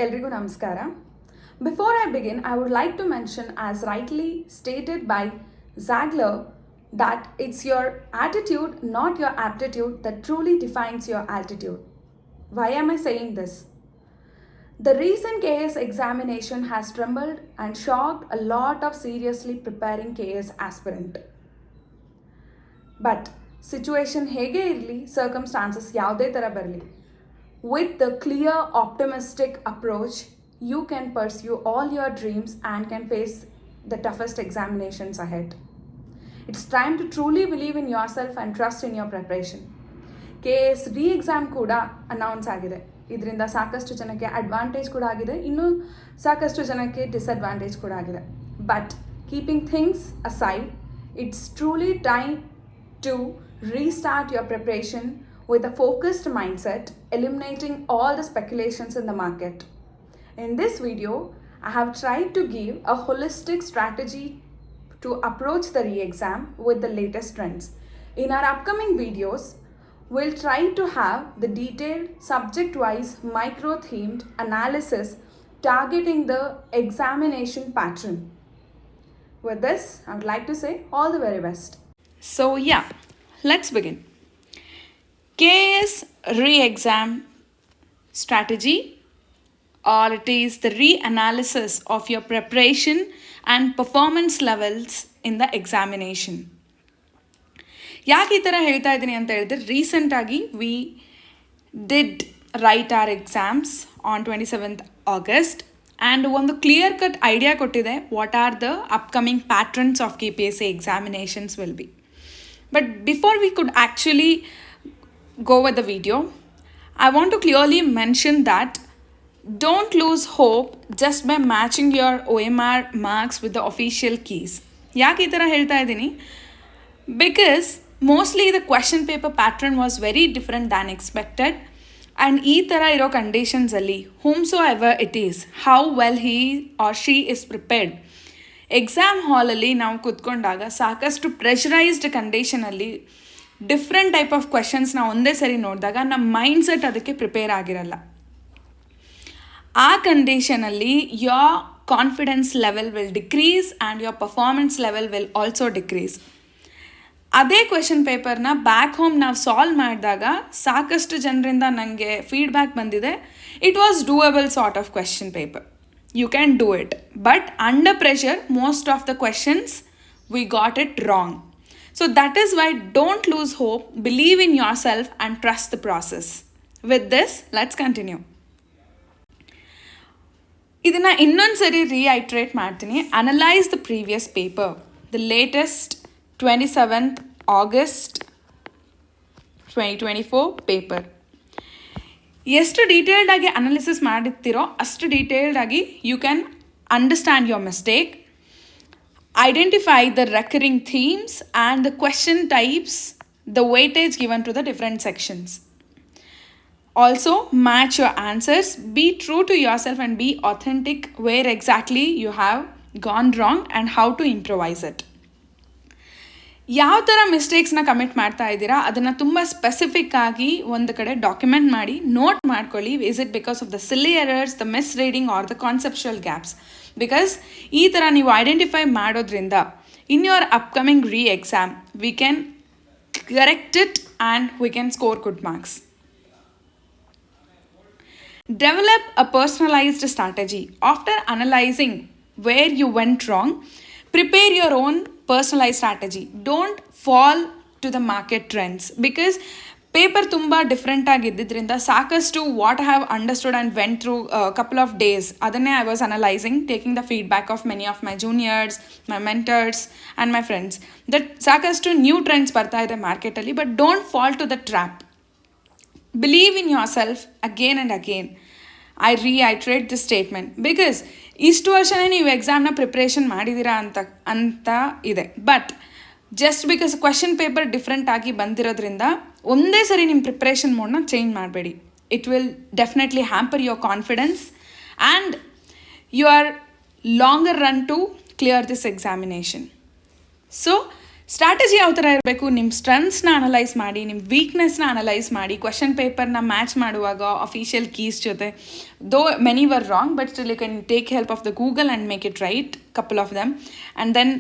ಎಲ್ರಿಗೂ ನಮಸ್ಕಾರ. Before I begin, I would like to mention, as rightly stated by Zagler, that it's your attitude, not your aptitude, that truly defines your altitude. Why am I saying this? The recent KS examination has trembled and shocked a lot of seriously preparing KS aspirant. But situation ಹೇಗೆ ಇರಲಿ, circumstances ಯಾವುದೇ ಥರ ಬರಲಿ, with the clear optimistic approach, you can pursue all your dreams and can face the toughest examinations ahead. It's time to truly believe in yourself and trust in your preparation. KS re-exam ಕೂಡ announce ಆಗಿದೆ. ಇದರಿಂದ ಸಾಕಷ್ಟು ಜನಕ್ಕೆ advantage ಕೂಡ ಆಗಿದೆ, ಇನ್ನೂ ಸಾಕಷ್ಟು ಜನಕ್ಕೆ ಡಿಸ್ಅಡ್ವಾಂಟೇಜ್ ಕೂಡ ಆಗಿದೆ. But keeping things aside, it's truly time to restart your preparation with a focused mindset, eliminating all the speculations in the market. In this video, I have tried to give a holistic strategy to approach the re-exam with the latest trends. In our upcoming videos, we'll try to have the detailed subject-wise micro-themed analysis targeting the examination pattern. With this, I would like to say all the very best. So yeah, let's begin. KS re-exam strategy, or it is the re-analysis of your preparation and performance levels in the examination. ಯಾಕೆ ಈ ಥರ ಹೇಳ್ತಾ ಇದ್ದೀನಿ ಅಂತ ಹೇಳಿದ್ರೆ, ರೀಸೆಂಟಾಗಿ we did write our exams on 27th August and ಒಂದು clear cut idea ಕೊಟ್ಟಿದೆ what are the upcoming patterns of KPSC examinations will be. But before we could actually go with the video, I want to clearly mention that don't lose hope just by matching your OMR marks with the official keys. ಯಾಕೆ ಈ ಥರ ಹೇಳ್ತಾ ಇದ್ದೀನಿ? Because mostly the question paper pattern was very different than expected. And ಈ ಥರ ಇರೋ ಕಂಡೀಷನ್ಸಲ್ಲಿ whomsoever it is, how well he or she is prepared, exam ಹಾಲಲ್ಲಿ ನಾವು ಕೂತ್ಕೊಂಡಾಗ ಸಾಕಷ್ಟು ಪ್ರೆಷರೈಸ್ಡ್ ಕಂಡೀಷನಲ್ಲಿ ಡಿಫ್ರೆಂಟ್ ಟೈಪ್ ಆಫ್ ಕ್ವೆಶನ್ಸ್ ನಾವು ಒಂದೇ ಸರಿ ನೋಡಿದಾಗ ನಮ್ಮ ಮೈಂಡ್ಸೆಟ್ ಅದಕ್ಕೆ ಪ್ರಿಪೇರ್ ಆಗಿರಲ್ಲ. ಆ ಕಂಡೀಷನಲ್ಲಿ your confidence level will decrease and your performance level will also decrease. ಅದೇ ಕ್ವೆಶನ್ ಪೇಪರ್ನ ಬ್ಯಾಕ್ ಹೋಮ್ ನಾವು ಸಾಲ್ವ್ ಮಾಡಿದಾಗ ಸಾಕಷ್ಟು ಜನರಿಂದ ನನಗೆ ಫೀಡ್ಬ್ಯಾಕ್ ಬಂದಿದೆ, it was doable sort of question paper. You can do it, but under pressure most of the questions we got it wrong. So that is why don't lose hope, believe in yourself and trust the process. With this, let's continue. ಇದನ್ನ ಇನ್ನೊಂದು ಸರಿ reiterate ಮಾಡ್ತೀನಿ. Analyze the previous paper, the latest 27th August 2024 paper. ಎಷ್ಟು ಡೀಟೇಲ್ಡಾಗಿ analysis ಮಾಡಿರ್ತೀರೋ ಅಷ್ಟು ಡೀಟೇಲ್ಡಾಗಿ you can understand your mistake, identify the recurring themes and the question types, the weightage given to the different sections. Also match your answers, be true to yourself and be authentic where exactly you have gone wrong and how to improvise it. ಯಾವ ಥರ ಮಿಸ್ಟೇಕ್ಸ್ನ commit ಮಾಡ್ತಾ ಇದ್ದೀರಾ ಅದನ್ನು ತುಂಬ specific ಆಗಿ ಒಂದು ಕಡೆ document ಮಾಡಿ ನೋಟ್ ಮಾಡ್ಕೊಳ್ಳಿ. Is it because of the silly errors, the misreading or the conceptual gaps? Because ಈ ಥರ ನೀವು ಐಡೆಂಟಿಫೈ ಮಾಡೋದ್ರಿಂದ in your upcoming re-exam we can correct it and we can score good marks. Develop a personalised strategy. After analysing where you went wrong, prepare your own personalized strategy. Don't fall to the market trends, because paper ತುಂಬ different ಆಗಿದ್ದರಿಂದ ಸಾಕಷ್ಟು what have understood and went through couple of days ಅದನ್ನೇ I was analysing, taking the feedback of many of my juniors, my mentors and my friends, that ಸಾಕಷ್ಟು new trends ಬರ್ತಾ ಇದೆ ಮಾರ್ಕೆಟಲ್ಲಿ. But don't fall to the trap. Believe in yourself again and again. I reiterate this statement because ಇಷ್ಟು ವರ್ಷನೇ ನೀವು ಎಕ್ಸಾಮ್ನ preparation ಮಾಡಿದ್ದೀರಾ ಅಂತ ಇದೆ. But just because question paper different ಆಗಿ ಬಂದಿರೋದ್ರಿಂದ ಒಂದೇ ಸರಿ ನಿಮ್ಮ ಪ್ರಿಪ್ರೇಷನ್ ಮೋಡ್ನ ಚೇಂಜ್ ಮಾಡಬೇಡಿ. It will definitely hamper your confidence and your longer run to clear this examination. So strategy ಯಾವ ಥರ ಇರಬೇಕು, ನಿಮ್ಮ ಸ್ಟ್ರೆಂತ್ಸ್ನ ಅನಲೈಸ್ ಮಾಡಿ, ನಿಮ್ಮ ವೀಕ್ನೆಸ್ನ ಅನಲೈಸ್ ಮಾಡಿ, ಕ್ವಶನ್ ಪೇಪರ್ನ ಮ್ಯಾಚ್ ಮಾಡುವಾಗ ಅಫಿಷಿಯಲ್ ಕೀಸ್ ಜೊತೆ, though many were wrong but still you can take help of the Google and make it right couple of them. And then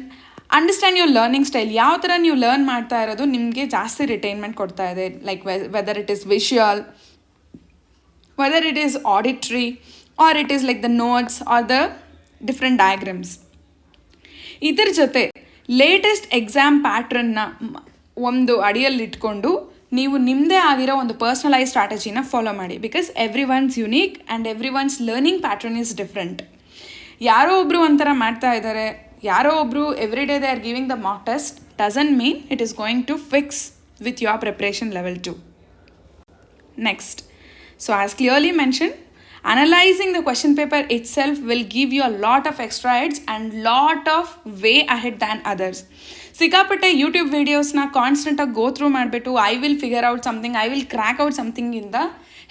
understand your learning style. ಯಾವ ಥರ ನೀವು ಲರ್ನ್ ಮಾಡ್ತಾ ಇರೋದು ನಿಮಗೆ ಜಾಸ್ತಿ ರಿಟೈನ್ಮೆಂಟ್ ಕೊಡ್ತಾ ಇದೆ, like weather it is visual, whether it is auditory or it is like the notes or the different diagrams. ಇದರ ಜೊತೆ ಲೇಟೆಸ್ಟ್ ಎಕ್ಸಾಮ್ ಪ್ಯಾಟ್ರನ್ನ ಒಂದು ಅಡಿಯಲ್ಲಿ ಇಟ್ಕೊಂಡು ನೀವು ನಿಮ್ಮದೇ ಆಗಿರೋ ಒಂದು ಪರ್ಸ್ನಲೈಸ್ ಸ್ಟ್ರಾಟಜಿನ ಫಾಲೋ ಮಾಡಿ. Because everyone's unique and everyone's learning pattern is different. ಯಾರೋ ಒಬ್ಬರು ಒಂಥರ ಮಾಡ್ತಾ ಇದ್ದಾರೆ, ಯಾರೋ ಒಬ್ಬರು every day they are giving the mock test doesn't mean it is going to fix with your preparation level 2. Next, so as clearly mentioned, analyzing the question paper itself will give you a lot of extra edge and lot of way ahead than others. ಸಿಕ್ಕಾಪಟ್ಟೆ YouTube ವೀಡಿಯೋಸ್ನ ಕಾನ್ಸ್ಟೆಂಟಾಗಿ go through ಮಾಡಿಬಿಟ್ಟು I will figure out something, I will crack out ಸಮಥಿಂಗಿಂದ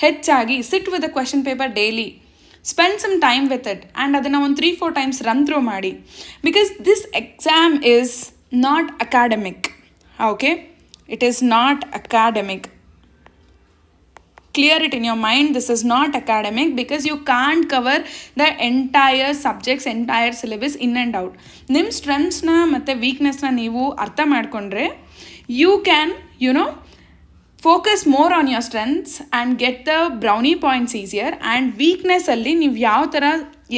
ಹೆಚ್ಚಾಗಿ sit with the question paper daily, spend some time with it and ಅದನ್ನು ಒಂದು 3-4 times run through ಮಾಡಿ. Because this exam is not academic. Okay, it is not academic. Clear it in your mind, this is not academic because you can't cover the entire subjects, entire syllabus in and out. ನಿಮ್ಮ ಸ್ಟ್ರೆಂತ್ಸ್ನ ಮತ್ತು ವೀಕ್ನೆಸ್ನ ನೀವು ಅರ್ಥ ಮಾಡಿಕೊಂಡ್ರೆ you can focus more on your strengths and get the brownie points easier. And ವೀಕ್ನೆಸ್ಸಲ್ಲಿ ನೀವು ಯಾವ ಥರ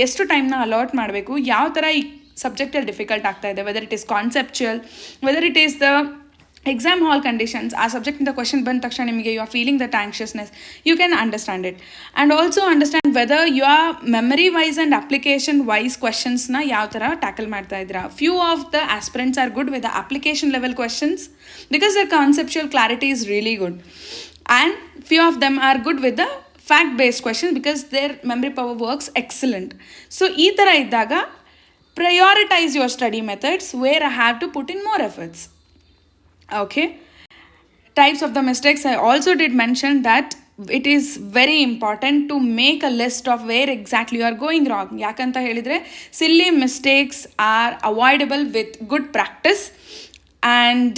ಎಷ್ಟು ಟೈಮ್ನ ಅಲಾಟ್ ಮಾಡಬೇಕು, ಯಾವ ಥರ ಈ ಸಬ್ಜೆಕ್ಟಲ್ಲಿ ಡಿಫಿಕಲ್ಟ್ ಆಗ್ತಾ ಇದೆ, whether it is conceptual, whether it is the exam hall conditions, ಆ ಸಬ್ಜೆಕ್ಟಿಂದ ಕ್ವಶನ್ ಬಂದ ತಕ್ಷಣ ನಿಮಗೆ you are feeling that anxiousness, you can understand it. And also understand whether you are memory wise and application wise ಕ್ವಶನ್ಸ್ನ ಯಾವ ಥರ tackle ಮಾಡ್ತಾ ಇದ್ದೀರಾ. Few of the aspirants are good with the application level questions because the conceptual clarity is really good, and few of them R good with the fact based questions because their memory power works excellent. So ಈ ಥರ ಇದ್ದಾಗ prioritize your study methods where I have to put in more efforts. Okay, types of the mistakes, I also did mention that it is very important to make a list of where exactly you are going wrong. Yakanta helidre silly mistakes are avoidable with good practice and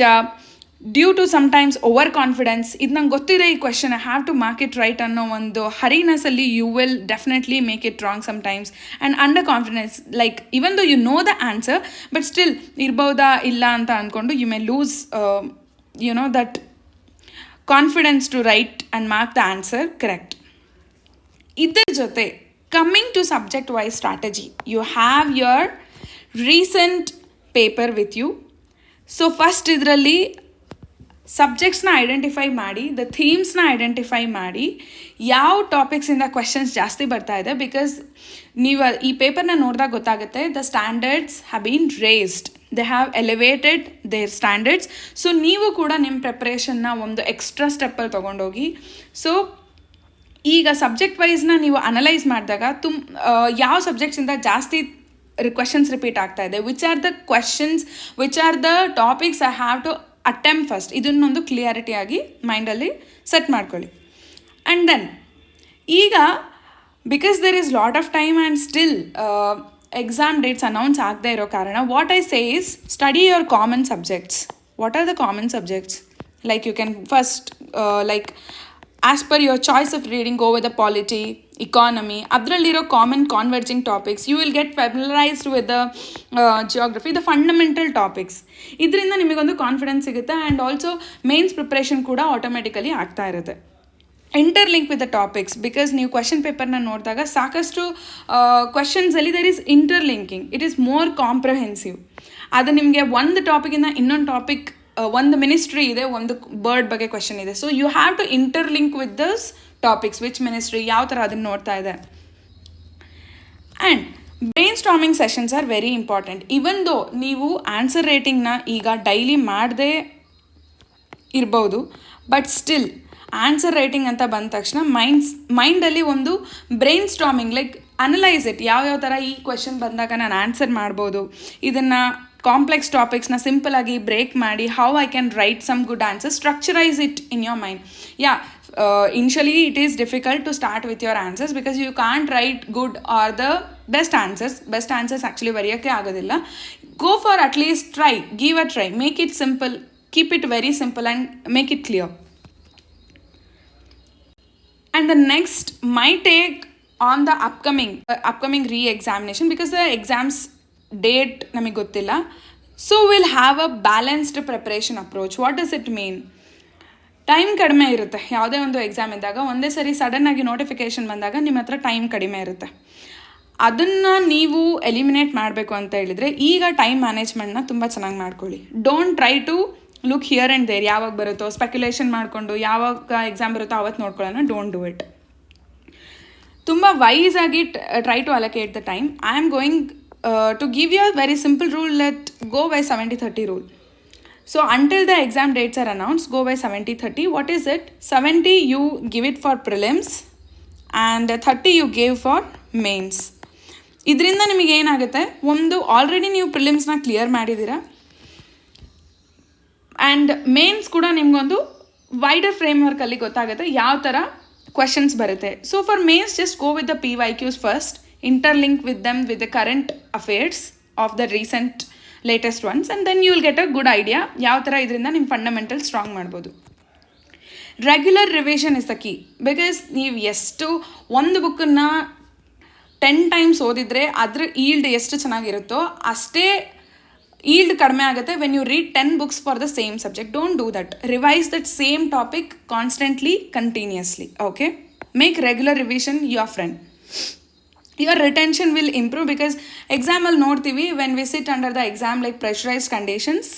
due to sometimes over confidence. ಇದು ನಂಗೆ ಗೊತ್ತಿದೆ ಈ question, I have to mark it right ಅನ್ನೋ ಒಂದು ಹರಿನೆಸ್ಸಲ್ಲಿ you will definitely make it wrong sometimes. And under confidence, like even though you know the answer but still ಇರ್ಬೋದಾ ಇಲ್ಲ ಅಂತ ಅಂದ್ಕೊಂಡು you may lose that confidence to write and mark the answer correct. ಇದರ ಜೊತೆ coming to subject wise strategy, you have your recent paper with you. So first ಇದರಲ್ಲಿ ಸಬ್ಜೆಕ್ಟ್ಸ್ನ identify ಮಾಡಿ, the ಥೀಮ್ಸ್ನ ಐಡೆಂಟಿಫೈ ಮಾಡಿ, ಯಾವ ಟಾಪಿಕ್ಸಿಂದ ಕ್ವೆಶನ್ಸ್ ಜಾಸ್ತಿ ಬರ್ತಾ ಇದೆ. ಬಿಕಾಸ್ ನೀವು ಈ ಪೇಪರ್ನ ನೋಡಿದಾಗ ಗೊತ್ತಾಗುತ್ತೆ, the standards have been raised, they have elevated their standards. So ನೀವು ಕೂಡ ನಿಮ್ಮ ಪ್ರಿಪ್ರೇಷನ್ನ ಒಂದು ಎಕ್ಸ್ಟ್ರಾ ಸ್ಟೆಪ್ಪಲ್ಲಿ ತೊಗೊಂಡೋಗಿ. ಸೊ ಈಗ ಸಬ್ಜೆಕ್ಟ್ ವೈಸ್ನ ನೀವು ಅನಲೈಸ್ ಮಾಡಿದಾಗ ಯಾವ ಸಬ್ಜೆಕ್ಟ್ಸಿಂದ ಜಾಸ್ತಿ ಕ್ವೆಶನ್ಸ್ ರಿಪೀಟ್ ಆಗ್ತಾ ಇದೆ, which are the questions, which are the topics I have to attempt first, ಇದನ್ನೊಂದು ಕ್ಲಿಯಾರಿಟಿಯಾಗಿ ಮೈಂಡಲ್ಲಿ ಸೆಟ್ ಮಾಡ್ಕೊಳ್ಳಿ. ಆ್ಯಂಡ್ ದೆನ್ ಈಗ because there is lot of time and still exam dates announce ಆಗದೆ ಇರೋ ಕಾರಣ what I say is study your common subjects. What are the common subjects? Like you can first as per your choice of reading go with the polity, economy, ಅದರಲ್ಲಿರೋ common converging topics. You will get familiarised with the geography, the fundamental topics. ಇದರಿಂದ ನಿಮಗೊಂದು confidence ಸಿಗುತ್ತೆ and also mains preparation ಕೂಡ automatically ಆಗ್ತಾ ಇರುತ್ತೆ. Interlink with the topics, because ನೀವು question ಪೇಪರ್ನ ನೋಡಿದಾಗ ಸಾಕಷ್ಟು ಕ್ವೆಶನ್ಸಲ್ಲಿ there is interlinking, it is more comprehensive. ಅದು ನಿಮಗೆ ಒಂದು ಟಾಪಿಕಿಂದ ಇನ್ನೊಂದು ಟಾಪಿಕ್, ಒಂದು ಮಿನಿಸ್ಟ್ರಿ ಇದೆ, ಒಂದು ಬರ್ಡ್ ಬಗ್ಗೆ ಕ್ವೆಶನ್ ಇದೆ, so you have to interlink with these topics, which ministry, ಯಾವ ಥರ ಅದನ್ನು ನೋಡ್ತಾ ಇದೆ. And brainstorming sessions are very important. Even though ನೀವು ಆನ್ಸರ್ ರೇಟಿಂಗ್ನ ಈಗ ಡೈಲಿ ಮಾಡದೇ ಇರ್ಬೋದು, ಬಟ್ ಸ್ಟಿಲ್ ಆನ್ಸರ್ ರೈಟಿಂಗ್ ಅಂತ ಬಂದ ತಕ್ಷಣ ಮೈಂಡಲ್ಲಿ ಒಂದು brain storming, like analyse it, ಯಾವ್ಯಾವ ಥರ ಈ ಕ್ವೆಶನ್ ಬಂದಾಗ ನಾನು ಆನ್ಸರ್ ಮಾಡ್ಬೋದು, ಇದನ್ನು ಕಾಂಪ್ಲೆಕ್ಸ್ ಟಾಪಿಕ್ಸ್ನ ಸಿಂಪಲಾಗಿ ಬ್ರೇಕ್ ಮಾಡಿ how I can write some good answer, structurise it in your mind. Yeah, initially it is difficult to start with your answers because you can't write good or the best answers. Best answers actually ಬರೆಯೋಕ್ಕೆ ಆಗೋದಿಲ್ಲ. go for at least try, give a try, make it simple, keep it very simple and make it clear. And the next, my take on the upcoming re-examination, because the exams date ನಮಗೆ ಗೊತ್ತಿಲ್ಲ, so we'll have a balanced preparation approach. What does it mean? Time ಕಡಿಮೆ ಇರುತ್ತೆ. ಯಾವುದೇ ಒಂದು exam ಇದ್ದಾಗ ಒಂದೇ ಸರಿ ಸಡನ್ನಾಗಿ ನೋಟಿಫಿಕೇಷನ್ ಬಂದಾಗ ನಿಮ್ಮ ಹತ್ರ ಟೈಮ್ ಕಡಿಮೆ ಇರುತ್ತೆ. ಅದನ್ನು ನೀವು ಎಲಿಮಿನೇಟ್ ಮಾಡಬೇಕು ಅಂತ ಹೇಳಿದರೆ ಈಗ ಟೈಮ್ ಮ್ಯಾನೇಜ್ಮೆಂಟ್ನ ತುಂಬ ಚೆನ್ನಾಗಿ ಮಾಡ್ಕೊಳ್ಳಿ. Don't try to look here and there, ಯಾವಾಗ ಬರುತ್ತೋ ಸ್ಪೆಕ್ಯುಲೇಷನ್ ಮಾಡಿಕೊಂಡು ಯಾವಾಗ ಎಕ್ಸಾಮ್ ಬರುತ್ತೋ ಅವತ್ತು ನೋಡ್ಕೊಳ್ಳೋಣ. Don't do it. ತುಂಬ ವೈಸಾಗಿ try to allocate the time. I am going to give you a very simple rule, let go by 70-30 rule. So until the exam dates are announced, go by 70-30. What is it? 70 you give it for prelims and 30 you gave for mains. ಇದರಿಂದ ನಿಮಗೆ ಏನಾಗುತ್ತೆ, ಒಂದು already ನೀವು ಪ್ರಿಲಿಮ್ಸ್ನ clear ಮಾಡಿದ್ದೀರಾ and mains ಕೂಡ ನಿಮಗೊಂದು wider ಫ್ರೇಮ್ವರ್ಕಲ್ಲಿ ಗೊತ್ತಾಗುತ್ತೆ ಯಾವ ಥರ ಕ್ವೆಶನ್ಸ್ ಬರುತ್ತೆ. So for mains just go with the PYQs first, interlink with them with the current affairs of the recent latest ones, and then you will get a good idea ಯಾವ ಥರ ಇದರಿಂದ ನಿಮ್ಮ fundamental strong ಮಾಡ್ಬೋದು. Regular revision is the key, because ನೀವು ಎಷ್ಟು ಒಂದು ಬುಕ್ಕನ್ನು 10 times ಓದಿದರೆ ಅದ್ರ ಈಲ್ಡ್ ಎಷ್ಟು ಚೆನ್ನಾಗಿರುತ್ತೋ ಅಷ್ಟೇ ಈಲ್ಡ್ ಕಡಿಮೆ ಆಗುತ್ತೆ when you read 10 books for the same subject. Don't do that. Revise that same topic constantly, continuously. Okay, make regular revision your friend. your retention will improve, because exam ಅಲ್ಲಿ ನೋಡ್ತೀವಿ when we sit under the exam like pressurized conditions,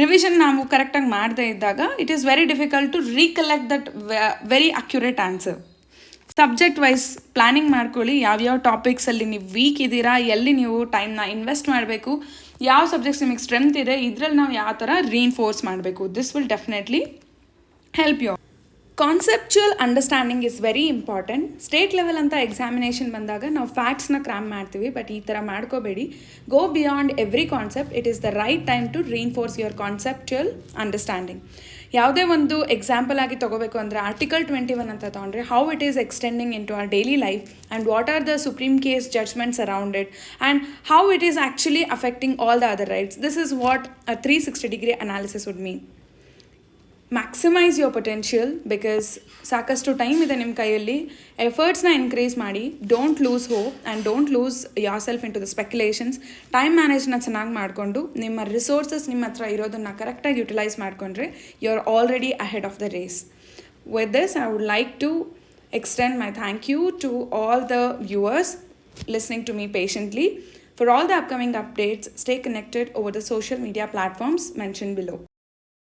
revision ನಾವು ಕರೆಕ್ಟಾಗಿ ಮಾಡದೇ ಇದ್ದಾಗ it is very difficult to recollect that very accurate answer. Subject wise planning ಮಾಡ್ಕೊಳ್ಳಿ. ಯಾವ್ಯಾವ ಟಾಪಿಕ್ಸಲ್ಲಿ ನೀವು weak ಇದ್ದೀರಾ, ಎಲ್ಲಿ ನೀವು ಟೈಮ್ನ ಇನ್ವೆಸ್ಟ್ ಮಾಡಬೇಕು, ಯಾವ ಸಬ್ಜೆಕ್ಟ್ಸ್ ನಿಮಗೆ ಸ್ಟ್ರೆಂತ್ ಇದೆ, ಇದರಲ್ಲಿ ನಾವು ಯಾವ ಥರ ರೀಇನ್ಫೋರ್ಸ್ ಮಾಡಬೇಕು. This will definitely help you. Conceptual understanding is very important. State level ಅಂತ ಎಕ್ಸಾಮಿನೇಷನ್ ಬಂದಾಗ ನಾವು ಫ್ಯಾಕ್ಟ್ಸ್ನ ಕ್ರಾಮ್ ಮಾಡ್ತೀವಿ, ಬಟ್ ಈ ಥರ ಮಾಡ್ಕೋಬೇಡಿ. Go beyond every concept. It is the right time to reinforce your conceptual understanding. ಯಾವುದೇ ಒಂದು ಎಕ್ಸಾಂಪಲ್ ಆಗಿ ತೊಗೋಬೇಕು ಅಂದರೆ ಆರ್ಟಿಕಲ್ 21 ಅಂತ ತೊಗೊಂಡ್ರೆ how it is extending into our daily life and what are the supreme case judgments around it and how it is actually affecting all the other rights. This is what a 360-degree analysis would mean. Maximise your potential, because ಸಾಕಷ್ಟು time ಇದೆ ನಿಮ್ಮ ಕೈಯಲ್ಲಿ. ಎಫರ್ಟ್ಸ್ನ increase ಮಾಡಿ. Don't lose hope and don't lose yourself into the speculations. Time ಮ್ಯಾನೇಜ್ನ ಚೆನ್ನಾಗಿ ಮಾಡಿಕೊಂಡು ನಿಮ್ಮ ರಿಸೋರ್ಸಸ್ ನಿಮ್ಮ ಹತ್ರ ಇರೋದನ್ನು ಕರೆಕ್ಟಾಗಿ ಯುಟಿಲೈಸ್ ಮಾಡಿಕೊಂಡ್ರೆ you are already ahead of the race. With this I would like to extend my thank you to all the viewers listening to me patiently. For all the upcoming updates, stay connected over the social media platforms mentioned below.